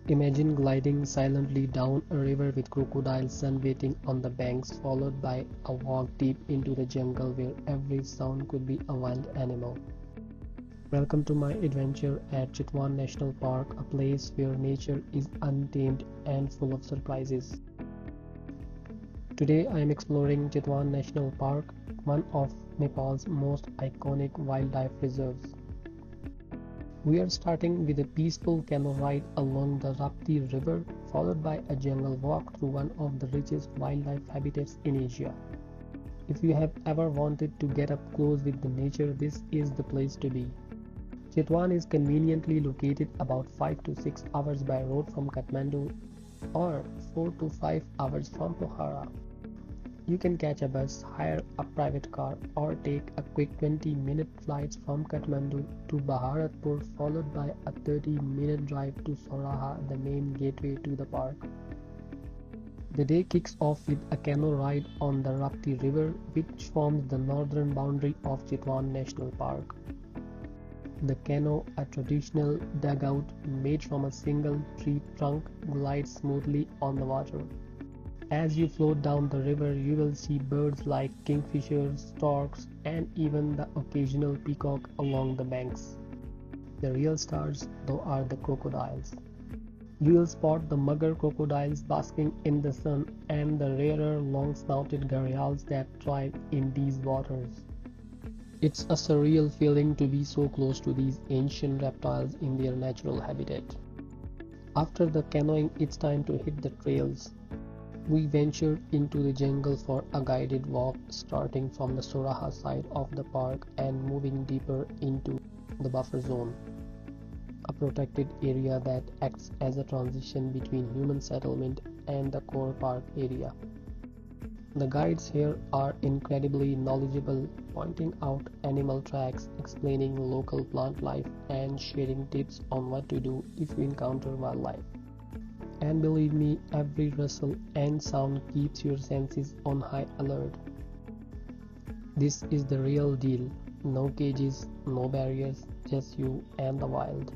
Imagine gliding silently down a river with crocodiles sunbathing on the banks, followed by a walk deep into the jungle where every sound could be a wild animal. Welcome to my adventure at Chitwan National Park, a place where nature is untamed and full of surprises. Today I am exploring Chitwan National Park, one of Nepal's most iconic wildlife reserves. We are starting with a peaceful canoe ride along the Rapti River, followed by a jungle walk through one of the richest wildlife habitats in Asia. If you have ever wanted to get up close with the nature, this is the place to be. Chitwan is conveniently located about 5 to 6 hours by road from Kathmandu or 4 to 5 hours from Pokhara. You can catch a bus, hire a private car, or take a quick 20-minute flight from Kathmandu to Bharatpur, followed by a 30-minute drive to Soraha, the main gateway to the park. The day kicks off with a canoe ride on the Rapti River, which forms the northern boundary of Chitwan National Park. The canoe, a traditional dugout made from a single tree trunk, glides smoothly on the water. As you float down the river, you will see birds like kingfishers, storks, and even the occasional peacock along the banks. The real stars, though, are the crocodiles. You will spot the mugger crocodiles basking in the sun and the rarer long-snouted gharials that thrive in these waters. It's a surreal feeling to be so close to these ancient reptiles in their natural habitat. After the canoeing, it's time to hit the trails. We ventured into the jungle for a guided walk, starting from the Soraha side of the park and moving deeper into the buffer zone, a protected area that acts as a transition between human settlement and the core park area. The guides here are incredibly knowledgeable, pointing out animal tracks, explaining local plant life, and sharing tips on what to do if you encounter wildlife. And believe me, every rustle and sound keeps your senses on high alert. This is the real deal. No cages, no barriers, just you and the wild.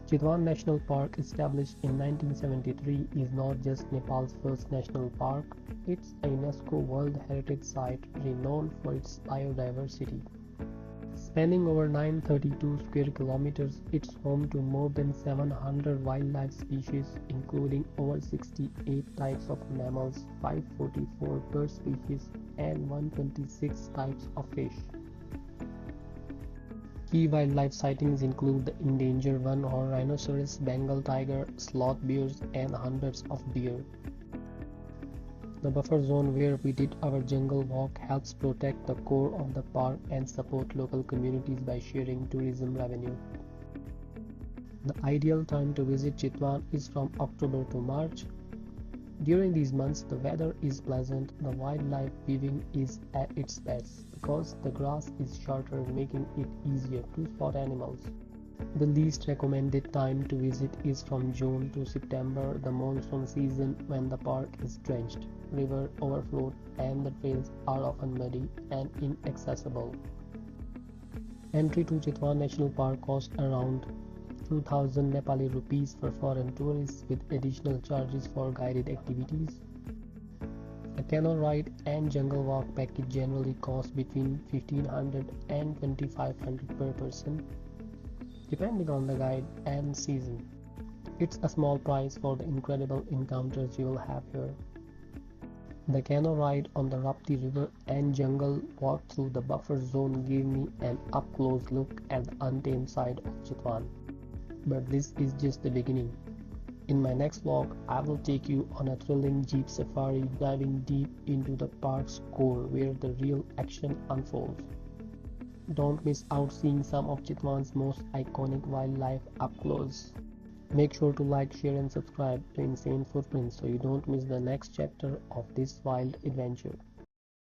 Chitwan National Park, established in 1973, is not just Nepal's first national park, it's a UNESCO World Heritage Site renowned for its biodiversity. Spanning over 932 square kilometers, it's home to more than 700 wildlife species, including over 68 types of mammals, 544 bird species, and 126 types of fish. Key wildlife sightings include the endangered one-horned rhinoceros, Bengal tiger, sloth bears, and hundreds of deer. The buffer zone where we did our jungle walk helps protect the core of the park and support local communities by sharing tourism revenue. The ideal time to visit Chitwan is from October to March. During these months, the weather is pleasant, the wildlife viewing is at its best because the grass is shorter, making it easier to spot animals. The least recommended time to visit is from June to September, the monsoon season, when the park is drenched, river overflowed, and the trails are often muddy and inaccessible. Entry to Chitwan National Park costs around 2,000 Nepali rupees for foreign tourists, with additional charges for guided activities. A canoe ride and jungle walk package generally costs between 1,500 and 2,500 per person, depending on the guide and season. It's a small price for the incredible encounters you will have here. The canoe ride on the Rapti River and jungle walk through the buffer zone gave me an up-close look at the untamed side of Chitwan. But this is just the beginning. In my next vlog, I will take you on a thrilling jeep safari, diving deep into the park's core where the real action unfolds. Don't miss out seeing some of Chitwan's most iconic wildlife up close. Make sure to like, share and subscribe to Insane Footprints so you don't miss the next chapter of this wild adventure.